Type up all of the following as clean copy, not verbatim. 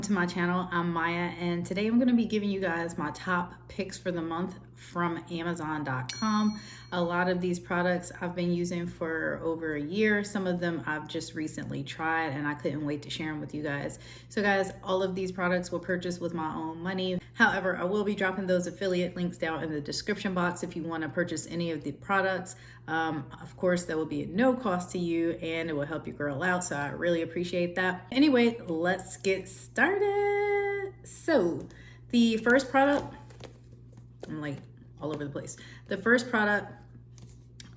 To my channel, I'm Maya, and today I'm going to be giving you guys my top picks for the month from Amazon.com. A lot of these products I've been using for over a year. Some of them I've just recently tried and I couldn't wait to share them with you guys. So guys, all of these products were purchased with my own money. However, I will be dropping those affiliate links down in the description box if you want to purchase any of the products. Of course, that will be at no cost to you and it will help your girl out. So I really appreciate that. Anyway, let's get started. So the first product, I'm like all over the place. The first product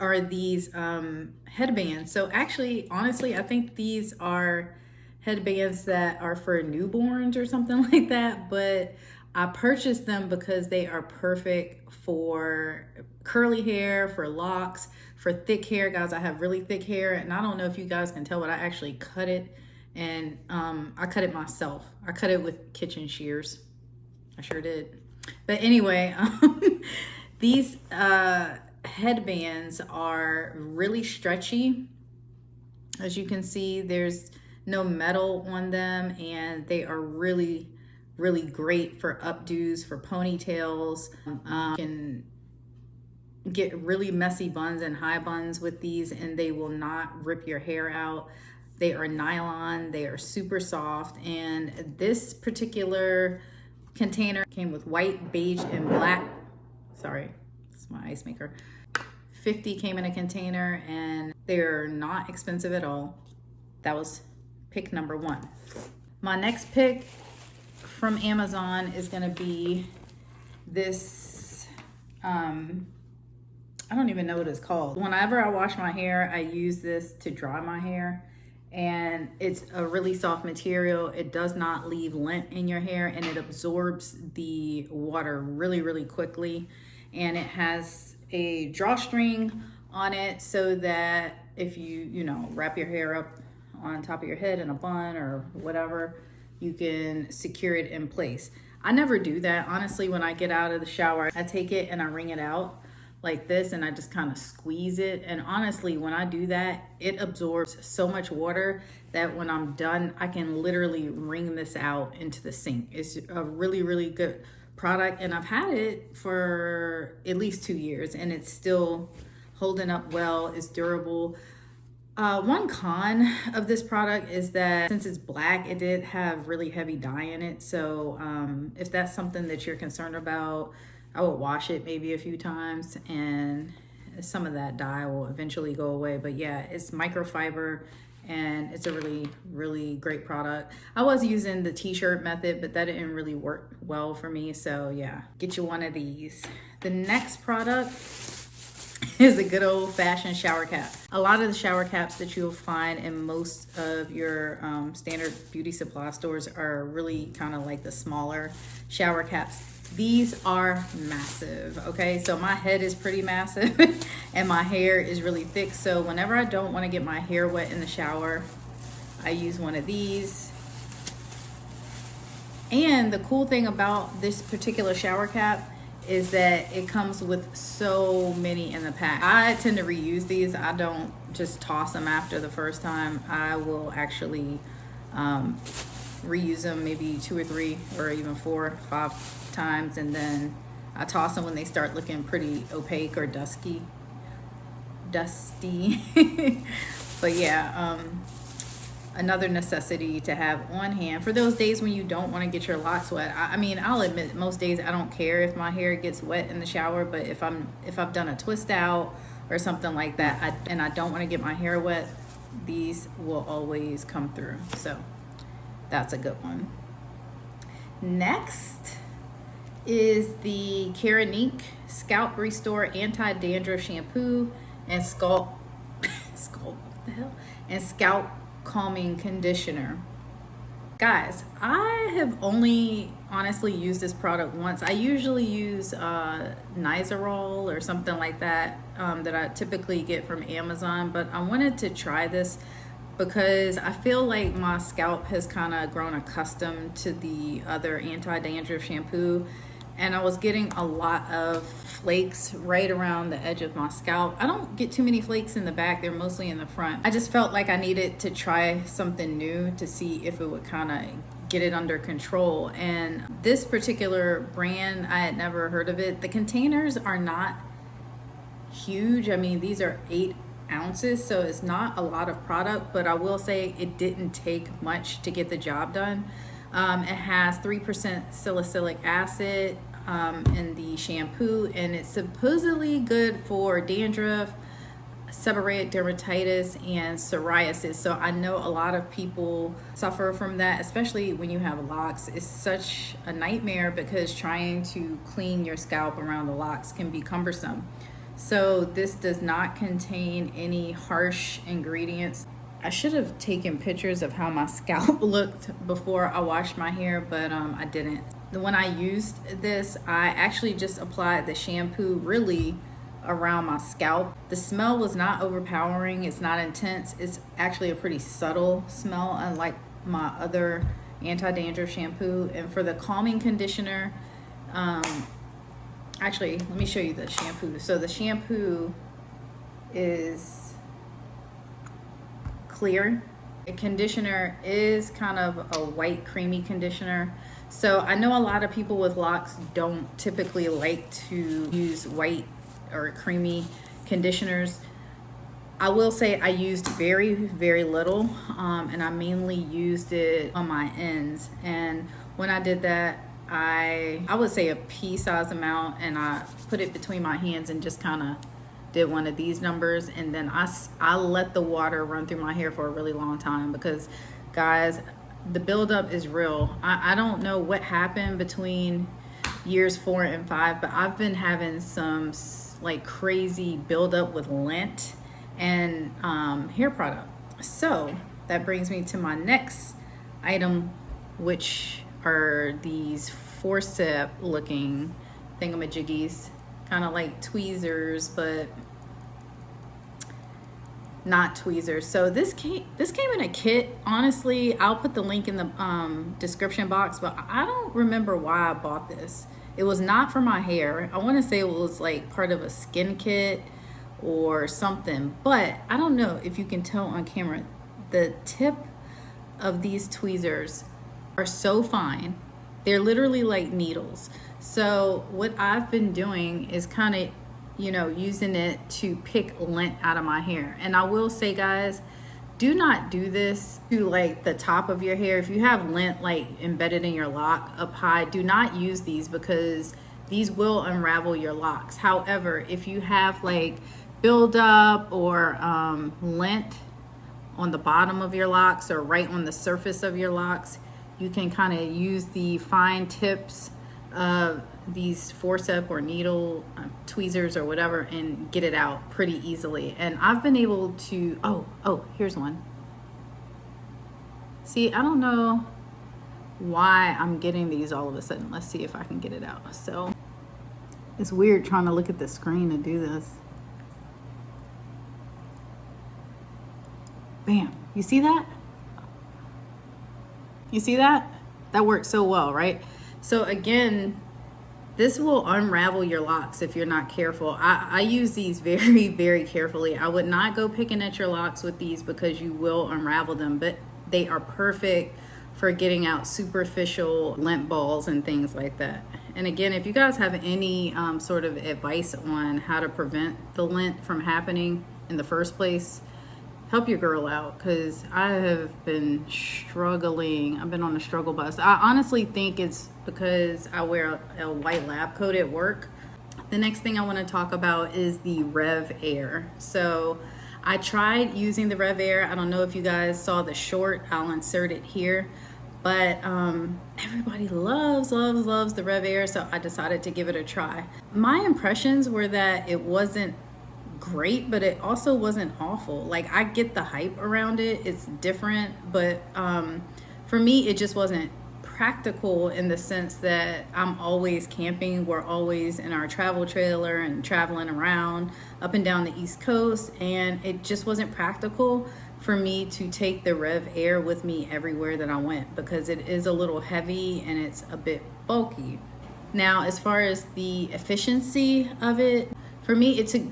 are these headbands. So actually, honestly, I think these are headbands that are for newborns or something like that, but I purchased them because they are perfect for curly hair, for locks, for thick hair. Guys, I have really thick hair, and I don't know if you guys can tell, but I actually cut it, and I cut it myself. I cut it with kitchen shears. I sure did. But anyway, these headbands are really stretchy. As you can see, there's no metal on them, and they are really great for updos, for ponytails. You can get really messy buns and high buns with these, and they will not rip your hair out. They are nylon, they are super soft, and this particular container came with white, beige, and black. Sorry, it's my ice maker. 50 came in a container, and they're not expensive at all. That was pick number one. My next pick from Amazon is gonna be this, I don't even know what it's called. Whenever I wash my hair, I use this to dry my hair, and it's a really soft material. It does not leave lint in your hair, and it absorbs the water really quickly. And it has a drawstring on it so that if you wrap your hair up on top of your head in a bun or whatever, you can secure it in place. I never do that. Honestly, when I get out of the shower, I take it and I wring it out like this, and I just kind of squeeze it. And honestly, when I do that, it absorbs so much water that when I'm done, I can literally wring this out into the sink. It's a really good product, and I've had it for at least 2 years, and it's still holding up well. It's durable. One con of this product is that since it's black, it did have really heavy dye in it. So if that's something that you're concerned about, I would wash it maybe a few times and some of that dye will eventually go away. But yeah, it's microfiber and it's a really great product. I was using the t-shirt method, but that didn't really work well for me. So yeah, get you one of these. The next product is a good old-fashioned shower cap. A lot of the shower caps that you'll find in most of your standard beauty supply stores are really kind of like the smaller shower caps. These are massive, okay? So my head is pretty massive and my hair is really thick. So whenever I don't want to get my hair wet in the shower, I use one of these. And the cool thing about this particular shower cap is that it comes with so many in the pack. I tend to reuse these. I don't just toss them after the first time. I will actually reuse them maybe 2 or 3 or even 4 or 5 times, and then I toss them when they start looking pretty opaque or dusty. But yeah, another necessity to have on hand for those days when you don't want to get your locks wet. I mean, I'll admit most days I don't care if my hair gets wet in the shower, but if I've done a twist out or something like that, and I don't want to get my hair wet, these will always come through. So that's a good one. Next is the Keranique Scalp Restore Anti-Dandruff Shampoo and Scalp Calming Conditioner. Guys, I have only honestly used this product once. I usually use Nizoral or something like that that I typically get from Amazon, but I wanted to try this because I feel like my scalp has kind of grown accustomed to the other anti-dandruff shampoo, and I was getting a lot of flakes right around the edge of my scalp. I don't get too many flakes in the back, they're mostly in the front. I just felt like I needed to try something new to see if it would kind of get it under control. And this particular brand, I had never heard of it. The containers are not huge. I mean, these are 8 ounces, so it's not a lot of product, but I will say it didn't take much to get the job done. It has 3% salicylic acid in the shampoo, and it's supposedly good for dandruff, seborrheic dermatitis, and psoriasis. So I know a lot of people suffer from that, especially when you have locks. It's such a nightmare because trying to clean your scalp around the locks can be cumbersome. So this does not contain any harsh ingredients. I should have taken pictures of how my scalp looked before I washed my hair, but I didn't. When I used this, I actually just applied the shampoo really around my scalp. The smell was not overpowering. It's not intense. It's actually a pretty subtle smell, unlike my other anti-dandruff shampoo. And for the calming conditioner, actually, let me show you the shampoo. So the shampoo is clear. The conditioner is kind of a white creamy conditioner. So I know a lot of people with locks don't typically like to use white or creamy conditioners. I will say I used very, very little, and I mainly used it on my ends. And when I did that, I would say a pea-sized amount, and I put it between my hands and just kind of did one of these numbers, and then I let the water run through my hair for a really long time because, guys, the buildup is real. I don't know what happened between years 4 and 5, but I've been having some like crazy buildup with lint and hair product. So that brings me to my next item, which are these forceps looking thingamajiggies, kind of like tweezers, but not tweezers. So this came in a kit. Honestly, I'll put the link in the description box, but I don't remember why I bought this. It was not for my hair. I want to say it was like part of a skin kit or something, but I don't know if you can tell on camera. The tip of these tweezers are so fine. They're literally like needles. So what I've been doing is kind of, you know, using it to pick lint out of my hair. And I will say, guys, do not do this to like the top of your hair. If you have lint like embedded in your lock up high, do not use these because these will unravel your locks. However, if you have like buildup or lint on the bottom of your locks or right on the surface of your locks, you can kind of use the fine tips of these forceps or needle tweezers or whatever and get it out pretty easily. And I've been able to, oh, here's one. See, I don't know why I'm getting these all of a sudden. Let's see if I can get it out. So it's weird trying to look at the screen to do this. Bam, you see that? You see that? That works so well, right? So again, this will unravel your locks if you're not careful. I use these very, very carefully. I would not go picking at your locks with these because you will unravel them, but they are perfect for getting out superficial lint balls and things like that. And again, if you guys have any sort of advice on how to prevent the lint from happening in the first place, help your girl out, because I have been struggling. I've been on a struggle bus. I honestly think it's because I wear a white lab coat at work. The next thing I want to talk about is the Rev Air. So I tried using the Rev Air. I don't know if you guys saw the short. I'll insert it here. But everybody loves the Rev Air, so I decided to give it a try. My impressions were that it wasn't great, but it also wasn't awful. Like, I get the hype around it, it's different, but for me it just wasn't practical in the sense that I'm always camping. We're always in our travel trailer and traveling around up and down the East Coast, and it just wasn't practical for me to take the Rev Air with me everywhere that I went because it is a little heavy and it's a bit bulky. Now, as far as the efficiency of it, for me it took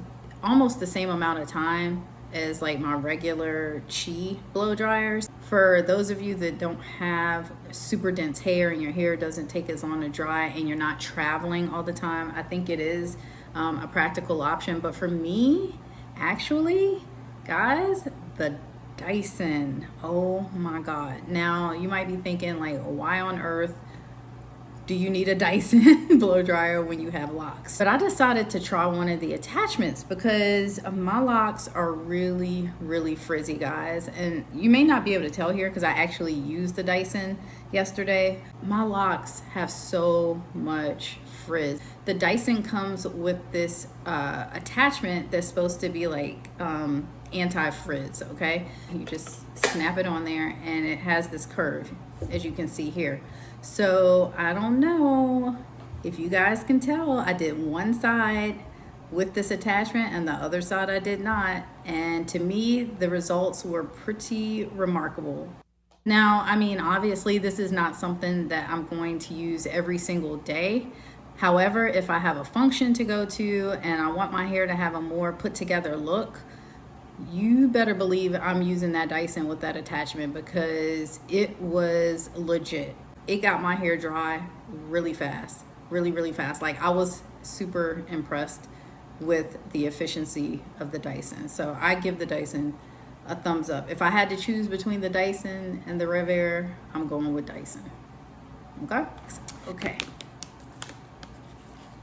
almost the same amount of time as like my regular Chi blow dryers. For those of you that don't have super dense hair and your hair doesn't take as long to dry and you're not traveling all the time, I think it is a practical option. But for me, actually, guys, the Dyson, oh my God. Now you might be thinking like, why on earth do you need a Dyson blow dryer when you have locks? But I decided to try one of the attachments because my locks are really, really frizzy, guys. And you may not be able to tell here because I actually used the Dyson yesterday. My locks have so much frizz. The Dyson comes with this attachment that's supposed to be like anti-frizz, okay? You just snap it on there and it has this curve, as you can see here. So I don't know if you guys can tell, I did one side with this attachment and the other side I did not. And to me, the results were pretty remarkable. Now, I mean, obviously this is not something that I'm going to use every single day. However, if I have a function to go to and I want my hair to have a more put together look, you better believe I'm using that Dyson with that attachment because it was legit. It got my hair dry really fast, really fast. Like I was super impressed with the efficiency of the Dyson. So I give the Dyson a thumbs up. If I had to choose between the Dyson and the Rev Air, I'm going with Dyson. Okay.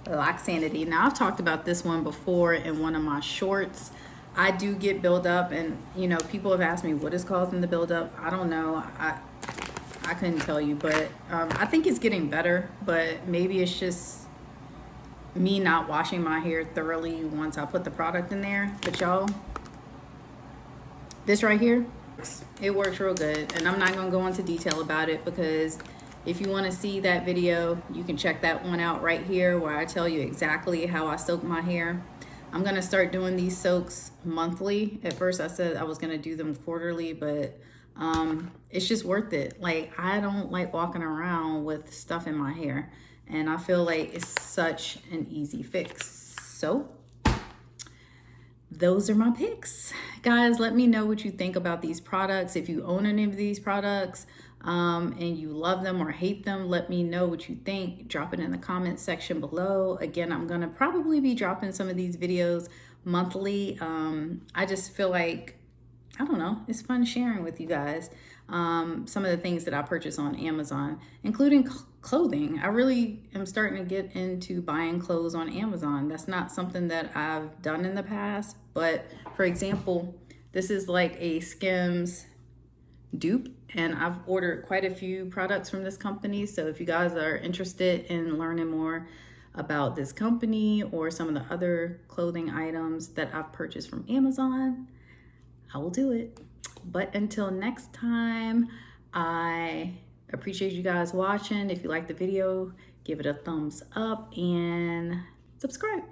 Lock Sanity. Now I've talked about this one before in one of my shorts. I do get buildup, and you know, people have asked me what is causing the buildup. I don't know. I couldn't tell you, but I think it's getting better, but maybe it's just me not washing my hair thoroughly once I put the product in there. But y'all, this right here, it works real good. And I'm not gonna go into detail about it because if you wanna see that video, you can check that one out right here where I tell you exactly how I soak my hair. I'm gonna start doing these soaks monthly. At first I said I was gonna do them quarterly, but it's just worth it. Like I don't like walking around with stuff in my hair and I feel like it's such an easy fix. So those are my picks. Guys, let me know what you think about these products. If you own any of these products and you love them or hate them, let me know what you think. Drop it in the comment section below. Again, I'm gonna probably be dropping some of these videos monthly. I just feel like, I don't know, it's fun sharing with you guys some of the things that I purchase on Amazon, including clothing. I really am starting to get into buying clothes on Amazon. That's not something that I've done in the past, but for example, this is like a Skims dupe, and I've ordered quite a few products from this company. So if you guys are interested in learning more about this company or some of the other clothing items that I've purchased from Amazon, I will do it. But until next time, I appreciate you guys watching. If you like the video, give it a thumbs up and subscribe.